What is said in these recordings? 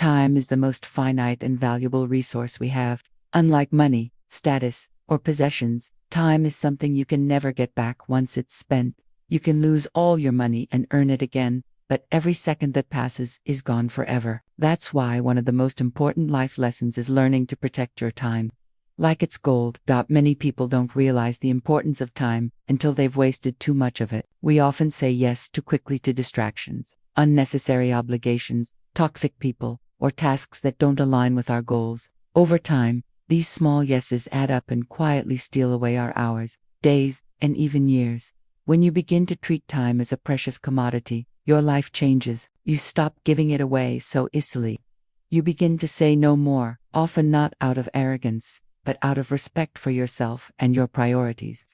Time is the most finite and valuable resource we have. Unlike money, status, or possessions, time is something you can never get back once it's spent. You can lose all your money and earn it again, but every second that passes is gone forever. That's why one of the most important life lessons is learning to protect your time. Like it's gold, many people don't realize the importance of time until they've wasted too much of it. We often say yes too quickly to distractions, unnecessary obligations, toxic people, or tasks that don't align with our goals. Over time, these small yeses add up and quietly steal away our hours, days, and even years. When you begin to treat time as a precious commodity, your life changes. You stop giving it away so easily. You begin to say no more, often not out of arrogance, but out of respect for yourself and your priorities.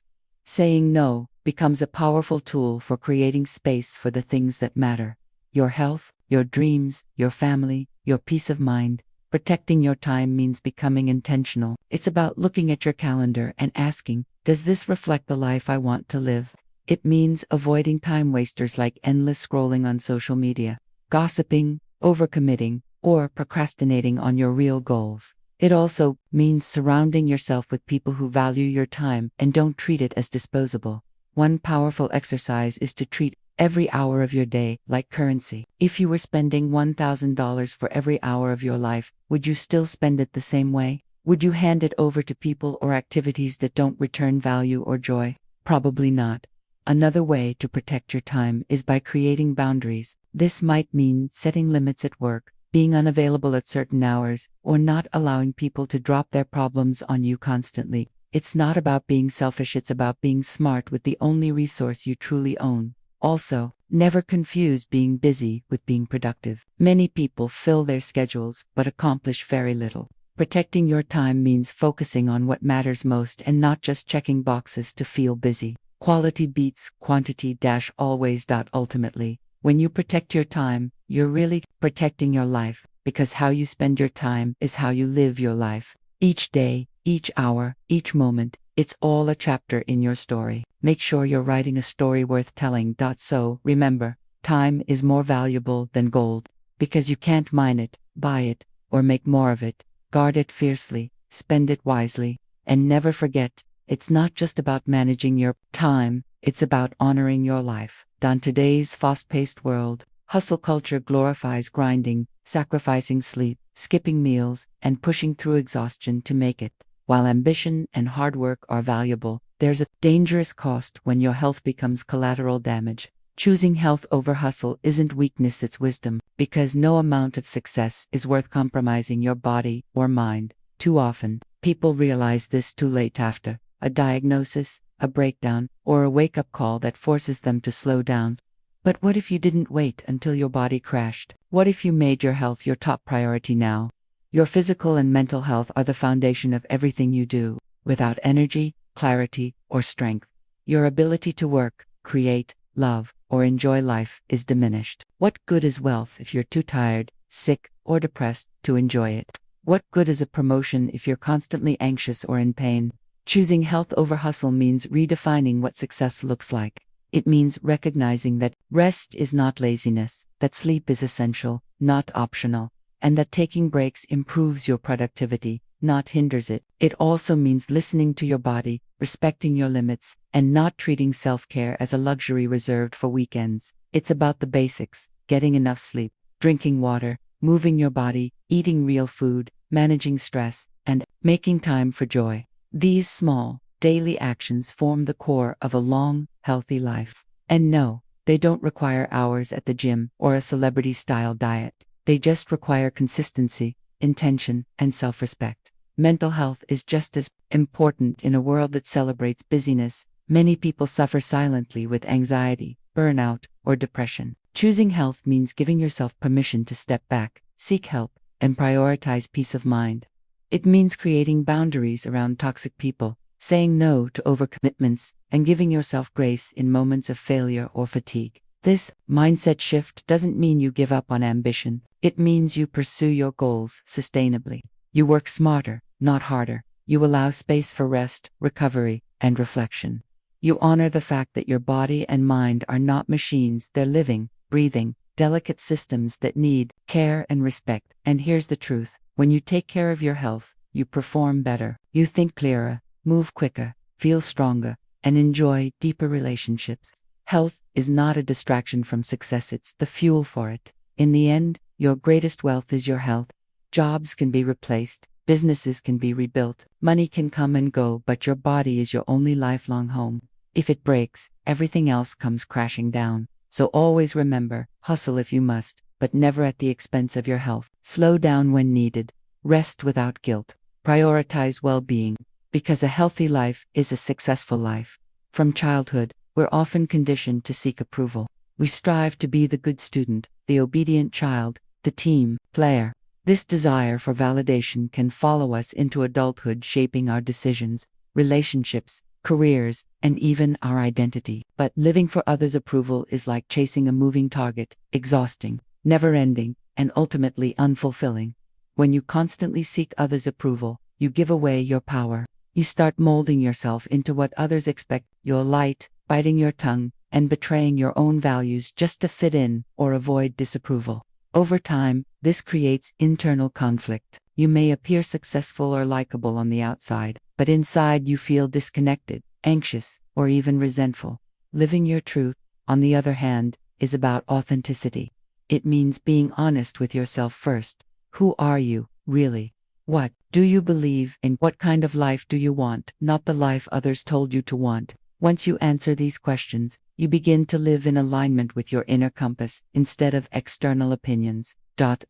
Saying no becomes a powerful tool for creating space for the things that matter: your health, your dreams, your family, your peace of mind. Protecting your time means becoming intentional. It's about looking at your calendar and asking, does this reflect the life I want to live? It means avoiding time wasters like endless scrolling on social media, gossiping, overcommitting, or procrastinating on your real goals. It also means surrounding yourself with people who value your time and don't treat it as disposable. One powerful exercise is to treat every hour of your day like currency. If you were spending $1,000 for every hour of your life, would you still spend it the same way? Would you hand it over to people or activities that don't return value or joy? Probably not. Another way to protect your time is by creating boundaries. This might mean setting limits at work, being unavailable at certain hours, or not allowing people to drop their problems on you constantly. It's not about being selfish, it's about being smart with the only resource you truly own. Also, never confuse being busy with being productive. Many people fill their schedules but accomplish very little. Protecting your time means focusing on what matters most and not just checking boxes to feel busy. Quality beats quantity always. Ultimately, when you protect your time, you're really protecting your life, because how you spend your time is how you live your life. Each day, each hour, each moment, it's all a chapter in your story. Make sure you're writing a story worth telling. So remember, time is more valuable than gold, because you can't mine it, buy it, or make more of it. Guard it fiercely, spend it wisely, and never forget, it's not just about managing your time, it's about honoring your life. In today's fast-paced world, hustle culture glorifies grinding, sacrificing sleep, skipping meals, and pushing through exhaustion to make it. While ambition and hard work are valuable, there's a dangerous cost when your health becomes collateral damage. Choosing health over hustle isn't weakness, it's wisdom, because no amount of success is worth compromising your body or mind. Too often, people realize this too late, after a diagnosis, a breakdown, or a wake-up call that forces them to slow down. But what if you didn't wait until your body crashed? What if you made your health your top priority now? Your physical and mental health are the foundation of everything you do. Without energy, clarity, or strength, your ability to work, create, love, or enjoy life is diminished. What good is wealth if you're too tired, sick, or depressed to enjoy it? What good is a promotion if you're constantly anxious or in pain? Choosing health over hustle means redefining what success looks like. It means recognizing that rest is not laziness, that sleep is essential, not optional, and that taking breaks improves your productivity, not hinders it. It also means listening to your body, respecting your limits, and not treating self-care as a luxury reserved for weekends. It's about the basics: getting enough sleep, drinking water, moving your body, eating real food, managing stress, and making time for joy. These small, daily actions form the core of a long, healthy life. And no, they don't require hours at the gym or a celebrity-style diet. They just require consistency, intention, and self-respect. Mental health is just as important in a world that celebrates busyness. Many people suffer silently with anxiety, burnout, or depression. Choosing health means giving yourself permission to step back, seek help, and prioritize peace of mind. It means creating boundaries around toxic people, saying no to overcommitments, and giving yourself grace in moments of failure or fatigue. This mindset shift doesn't mean you give up on ambition. It means you pursue your goals sustainably. You work smarter, not harder. You allow space for rest, recovery, and reflection. You honor the fact that your body and mind are not machines, they're living, breathing, delicate systems that need care and respect. And here's the truth: when you take care of your health, you perform better, you think clearer, move quicker, feel stronger, and enjoy deeper relationships. Health is not a distraction from success, it's the fuel for it. In the end, your greatest wealth is your health. Jobs can be replaced, businesses can be rebuilt, money can come and go, but your body is your only lifelong home. If it breaks, everything else comes crashing down. So always remember, hustle if you must, but never at the expense of your health. Slow down when needed, rest without guilt, prioritize well-being, because a healthy life is a successful life. From childhood, we're often conditioned to seek approval. We strive to be the good student, the obedient child, the team player. This desire for validation can follow us into adulthood, shaping our decisions, relationships, careers, and even our identity. But living for others' approval is like chasing a moving target, exhausting, never-ending, and ultimately unfulfilling. When you constantly seek others' approval, you give away your power. You start molding yourself into what others expect. You're light, biting your tongue, and betraying your own values just to fit in or avoid disapproval. Over time, this creates internal conflict. You may appear successful or likable on the outside, but inside you feel disconnected, anxious, or even resentful. Living your truth, on the other hand, is about authenticity. It means being honest with yourself first. Who are you, really? What do you believe in? What kind of life do you want, not the life others told you to want? Once you answer these questions, you begin to live in alignment with your inner compass instead of external opinions.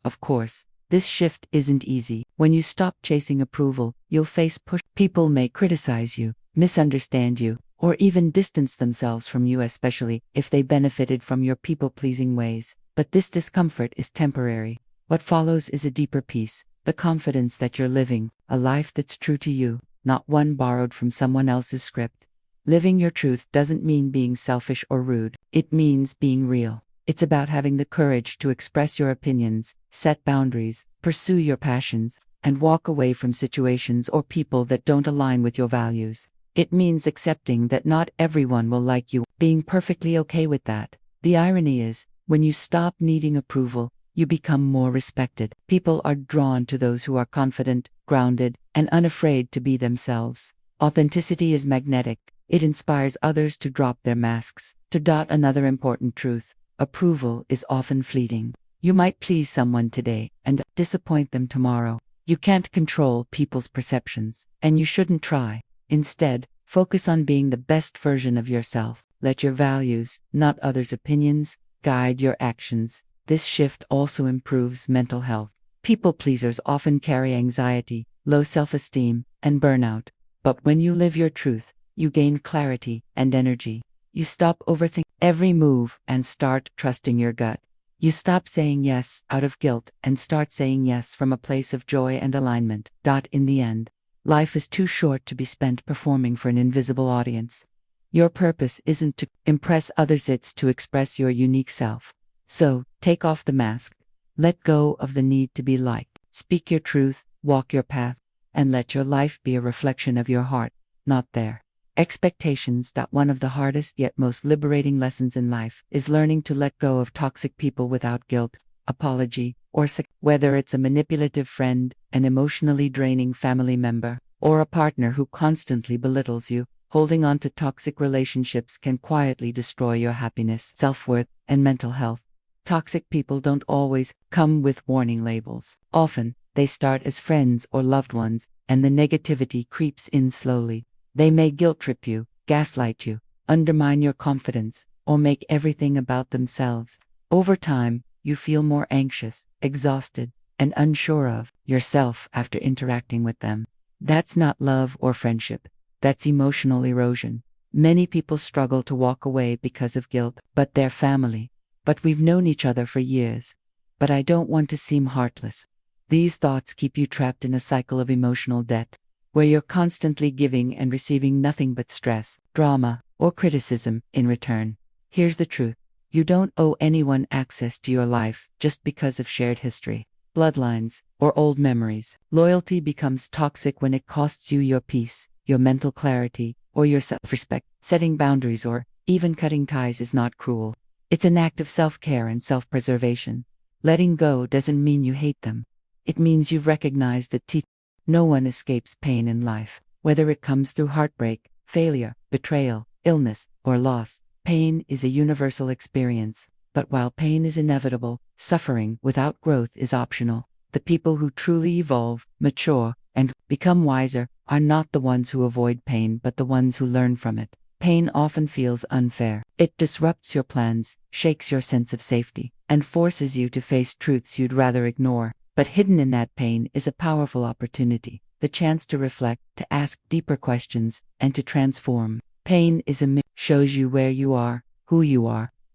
Of course, this shift isn't easy. When you stop chasing approval, you'll face push. People may criticize you, misunderstand you, or even distance themselves from you, especially if they benefited from your people-pleasing ways. But this discomfort is temporary. What follows is a deeper peace, the confidence that you're living a life that's true to you, not one borrowed from someone else's script. Living your truth doesn't mean being selfish or rude. It means being real. It's about having the courage to express your opinions, set boundaries, pursue your passions, and walk away from situations or people that don't align with your values. It means accepting that not everyone will like you, being perfectly okay with that. The irony is, when you stop needing approval, you become more respected. People are drawn to those who are confident, grounded, and unafraid to be themselves. Authenticity is magnetic. It inspires others to drop their masks. Another important truth: approval is often fleeting. You might please someone today and disappoint them tomorrow. You can't control people's perceptions, and you shouldn't try. Instead, focus on being the best version of yourself. Let your values, not others' opinions, guide your actions. This shift also improves mental health. People pleasers often carry anxiety, low self-esteem, and burnout. But when you live your truth, you gain clarity and energy. You stop overthinking every move and start trusting your gut. You stop saying yes out of guilt and start saying yes from a place of joy and alignment. In the end, life is too short to be spent performing for an invisible audience. Your purpose isn't to impress others, it's to express your unique self. So, take off the mask. Let go of the need to be liked. Speak your truth, walk your path, and let your life be a reflection of your heart, not their expectations. One of the hardest yet most liberating lessons in life is learning to let go of toxic people without guilt, apology, or whether it's a manipulative friend, an emotionally draining family member, or a partner who constantly belittles you. Holding on to toxic relationships can quietly destroy your happiness, self-worth, and mental health. Toxic people don't always come with warning labels. Often, they start as friends or loved ones, and the negativity creeps in slowly. They may guilt trip you, gaslight you, undermine your confidence, or make everything about themselves. Over time, you feel more anxious, exhausted, and unsure of yourself after interacting with them. That's not love or friendship. That's emotional erosion. Many people struggle to walk away because of guilt, but they're family. But we've known each other for years. But I don't want to seem heartless. These thoughts keep you trapped in a cycle of emotional debt, where you're constantly giving and receiving nothing but stress, drama, or criticism in return. Here's the truth: you don't owe anyone access to your life just because of shared history, bloodlines, or old memories. Loyalty becomes toxic when it costs you your peace, your mental clarity, or your self-respect. Setting boundaries or even cutting ties is not cruel. It's an act of self-care and self-preservation. Letting go doesn't mean you hate them. It means you've recognized that no one escapes pain in life, whether it comes through heartbreak, failure, betrayal, illness, or loss. Pain is a universal experience. But while pain is inevitable, suffering without growth is optional. The people who truly evolve, mature, and become wiser are not the ones who avoid pain but the ones who learn from it. Pain often feels unfair. It disrupts your plans, shakes your sense of safety, and forces you to face truths you'd rather ignore. But hidden in that pain is a powerful opportunity, the chance to reflect, to ask deeper questions, and to transform. Pain is a mirror, shows you where you are,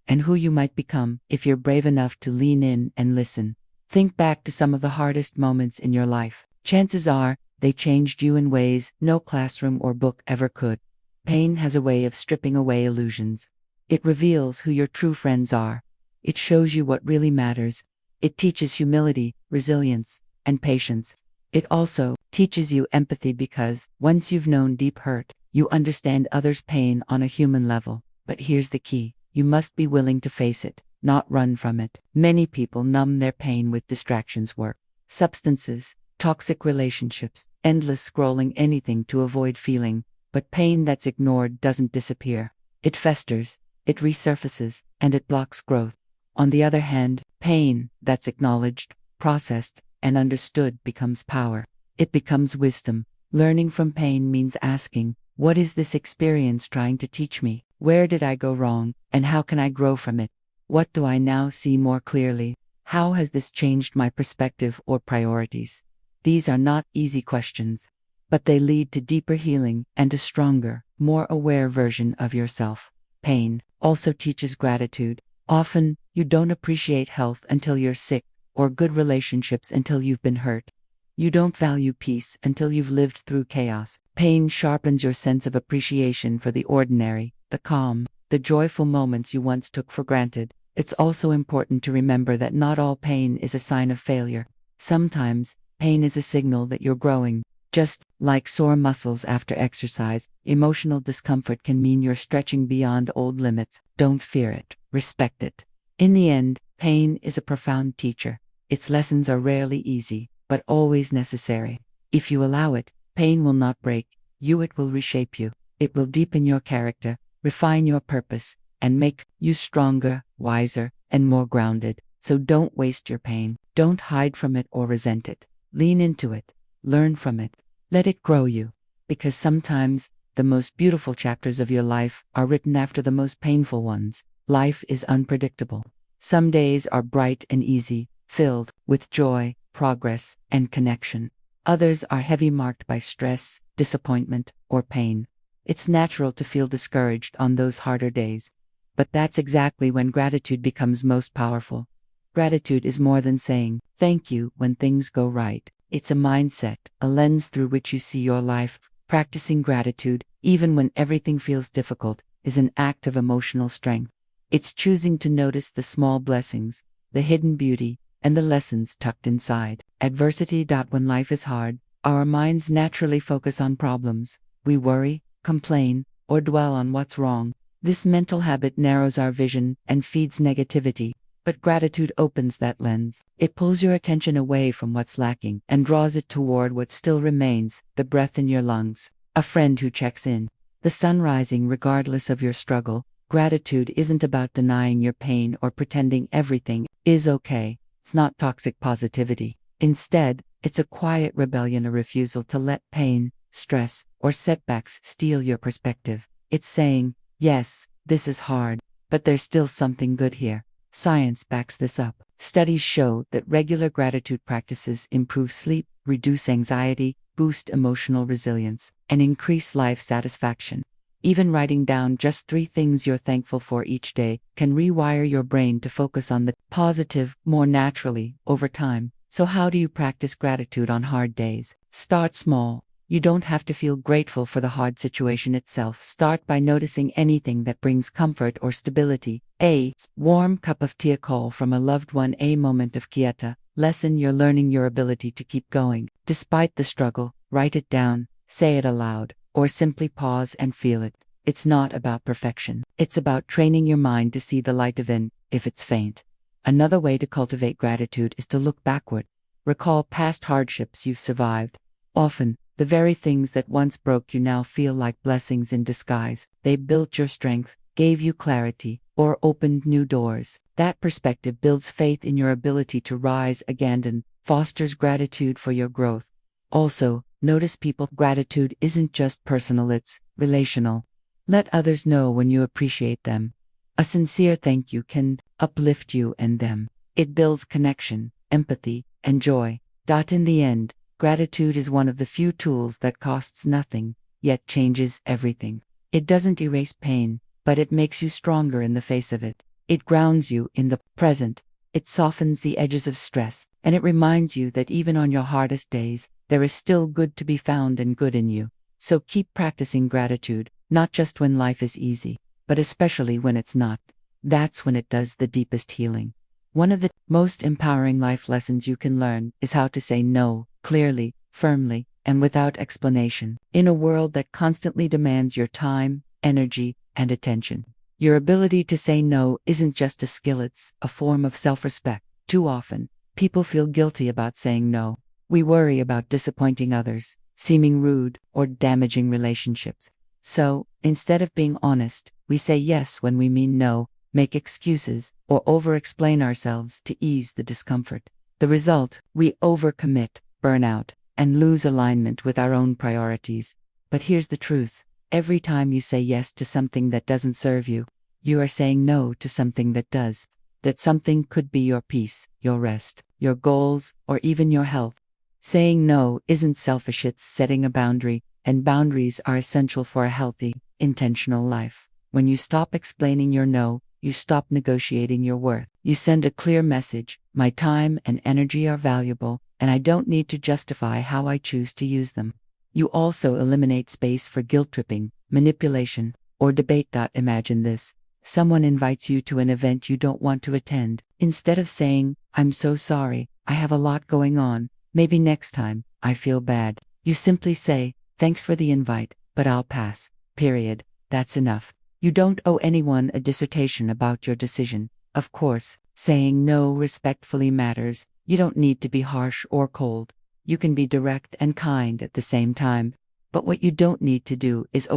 and who you might become if you're brave enough to lean in and listen. Think back to some of the hardest moments in your life. Chances are, they changed you in ways no classroom or book ever could. Pain has a way of stripping away illusions. It reveals who your true friends are. It shows you what really matters. It teaches humility, resilience, and patience. It also teaches you empathy because, once you've known deep hurt, you understand others' pain on a human level. But here's the key. You must be willing to face it, not run from it. Many people numb their pain with distractions, work, substances, toxic relationships, endless scrolling, anything to avoid feeling. But pain that's ignored doesn't disappear. It festers, it resurfaces, and it blocks growth. On the other hand, pain that's acknowledged, processed, and understood becomes power. It becomes wisdom. Learning from pain means asking, what is this experience trying to teach me? Where did I go wrong, and how can I grow from it? What do I now see more clearly? How has this changed my perspective or priorities? These are not easy questions, but they lead to deeper healing and a stronger, more aware version of yourself. Pain also teaches gratitude. Often, you don't appreciate health until you're sick, or good relationships until you've been hurt. You don't value peace until you've lived through chaos. Pain sharpens your sense of appreciation for the ordinary, the calm, the joyful moments you once took for granted. It's also important to remember that not all pain is a sign of failure. Sometimes, pain is a signal that you're growing. Just like sore muscles after exercise, emotional discomfort can mean you're stretching beyond old limits. Don't fear it, respect it. In the end, pain is a profound teacher. Its lessons are rarely easy, but always necessary. If you allow it, pain will not break you, it will reshape you. It will deepen your character, refine your purpose, and make you stronger, wiser, and more grounded. So don't waste your pain. Don't hide from it or resent it. Lean into it. Learn from it. Let it grow you. Because sometimes, the most beautiful chapters of your life are written after the most painful ones. Life is unpredictable. Some days are bright and easy, filled with joy, progress, and connection. Others are heavy, marked by stress, disappointment, or pain. It's natural to feel discouraged on those harder days. But that's exactly when gratitude becomes most powerful. Gratitude is more than saying thank you when things go right. It's a mindset, a lens through which you see your life. Practicing gratitude, even when everything feels difficult, is an act of emotional strength. It's choosing to notice the small blessings, the hidden beauty, and the lessons tucked inside adversity. When life is hard, our minds naturally focus on problems. We worry, complain, or dwell on what's wrong. This mental habit narrows our vision and feeds negativity. But gratitude opens that lens. It pulls your attention away from what's lacking and draws it toward what still remains, the breath in your lungs, a friend who checks in, the sun rising regardless of your struggle. Gratitude isn't about denying your pain or pretending everything is okay. It's not toxic positivity. Instead, it's a quiet rebellion, a refusal to let pain, stress, or setbacks steal your perspective. It's saying, yes, this is hard, but there's still something good here. Science backs this up. Studies show that regular gratitude practices improve sleep, reduce anxiety, boost emotional resilience, and increase life satisfaction. Even writing down just 3 things you're thankful for each day can rewire your brain to focus on the positive more naturally over time. So how do you practice gratitude on hard days? Start small. You don't have to feel grateful for the hard situation itself. Start by noticing anything that brings comfort or stability. A warm cup of tea, a call from a loved one, a moment of quieta. Lesson: you're learning your ability to keep going. Despite the struggle, write it down, say it aloud, or simply pause and feel it. It's not about perfection. It's about training your mind to see the light even if it's faint. Another way to cultivate gratitude is to look backward. Recall past hardships you've survived. Often, the very things that once broke you now feel like blessings in disguise. They built your strength, gave you clarity, or opened new doors. That perspective builds faith in your ability to rise again and fosters gratitude for your growth. Also, notice people. Gratitude isn't just personal, it's relational. Let others know when you appreciate them. A sincere thank you can uplift you and them. It builds connection, empathy, and joy. In the end, gratitude is one of the few tools that costs nothing, yet changes everything. It doesn't erase pain, but it makes you stronger in the face of it. It grounds you in the present. It softens the edges of stress, and it reminds you that even on your hardest days, there is still good to be found and good in you. So keep practicing gratitude, not just when life is easy, but especially when it's not. That's when it does the deepest healing. One of the most empowering life lessons you can learn is how to say no, clearly, firmly, and without explanation. In a world that constantly demands your time, energy, and attention, your ability to say no isn't just a skill, it's a form of self-respect. Too often, people feel guilty about saying no. We worry about disappointing others, seeming rude, or damaging relationships. So, instead of being honest, we say yes when we mean no, make excuses, or over-explain ourselves to ease the discomfort. The result, we overcommit, burn out, and lose alignment with our own priorities. But here's the truth. Every time you say yes to something that doesn't serve you, you are saying no to something that does. That something could be your peace, your rest, your goals, or even your health. Saying no isn't selfish, it's setting a boundary, and boundaries are essential for a healthy, intentional life. When you stop explaining your no, you stop negotiating your worth. You send a clear message: my time and energy are valuable, and I don't need to justify how I choose to use them. You also eliminate space for guilt-tripping, manipulation, or debate. Imagine this. Someone invites you to an event you don't want to attend. Instead of saying, "I'm so sorry, I have a lot going on, maybe next time, I feel bad," you simply say, "Thanks for the invite, but I'll pass." Period. That's enough. You don't owe anyone a dissertation about your decision. Of course, saying no respectfully matters. You don't need to be harsh or cold. You can be direct and kind at the same time. But what you don't need to do is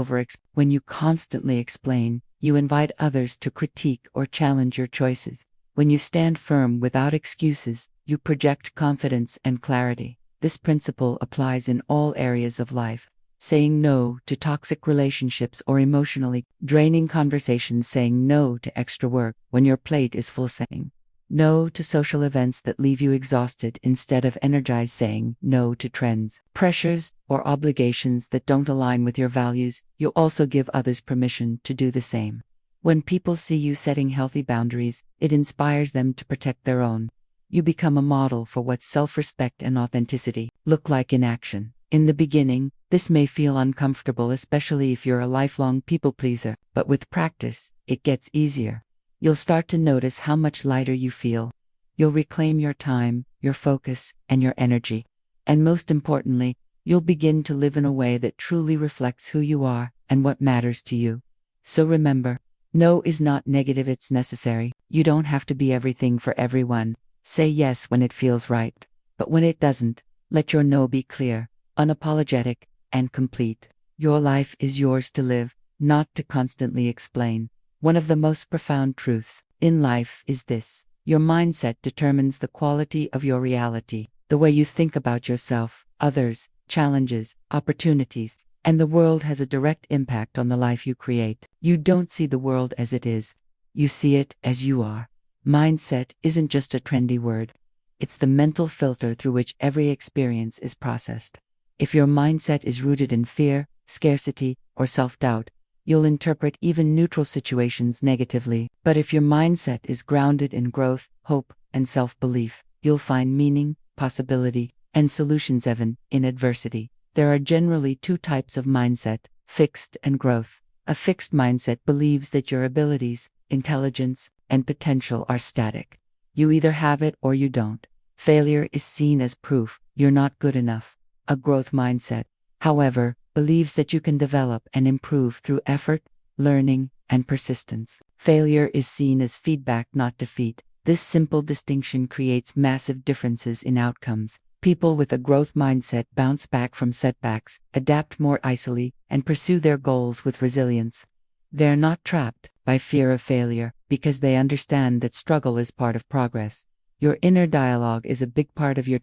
When you constantly explain, you invite others to critique or challenge your choices. When you stand firm without excuses, you project confidence and clarity. This principle applies in all areas of life. Saying no to toxic relationships or emotionally draining conversations, saying no to extra work when your plate is full, saying no to social events that leave you exhausted instead of energized, saying no to trends, pressures, or obligations that don't align with your values. You also give others permission to do the same. When people see you setting healthy boundaries, it inspires them to protect their own. You become a model for what self-respect and authenticity look like in action. In the beginning, this may feel uncomfortable, especially if you're a lifelong people pleaser, but with practice, it gets easier. You'll start to notice how much lighter you feel. You'll reclaim your time, your focus, and your energy. And most importantly, you'll begin to live in a way that truly reflects who you are and what matters to you. So remember, no is not negative, it's necessary. You don't have to be everything for everyone. Say yes when it feels right. But when it doesn't, let your no be clear, unapologetic, and complete. Your life is yours to live, not to constantly explain. One of the most profound truths in life is this: your mindset determines the quality of your reality. The way you think about yourself, others, challenges, opportunities, and the world has a direct impact on the life you create. You don't see the world as it is. You see it as you are. Mindset isn't just a trendy word. It's the mental filter through which every experience is processed. If your mindset is rooted in fear, scarcity, or self-doubt, you'll interpret even neutral situations negatively. But if your mindset is grounded in growth, hope, and self-belief, you'll find meaning, possibility, and solutions even in adversity. There are generally two types of mindset: fixed and growth. A fixed mindset believes that your abilities, intelligence, and potential are static. You either have it or you don't. Failure is seen as proof you're not good enough. A growth mindset, however, believes that you can develop and improve through effort, learning, and persistence. Failure is seen as feedback, not defeat. This simple distinction creates massive differences in outcomes. People with a growth mindset bounce back from setbacks, adapt more easily, and pursue their goals with resilience. They're not trapped by fear of failure because they understand that struggle is part of progress. Your inner dialogue is a big part of your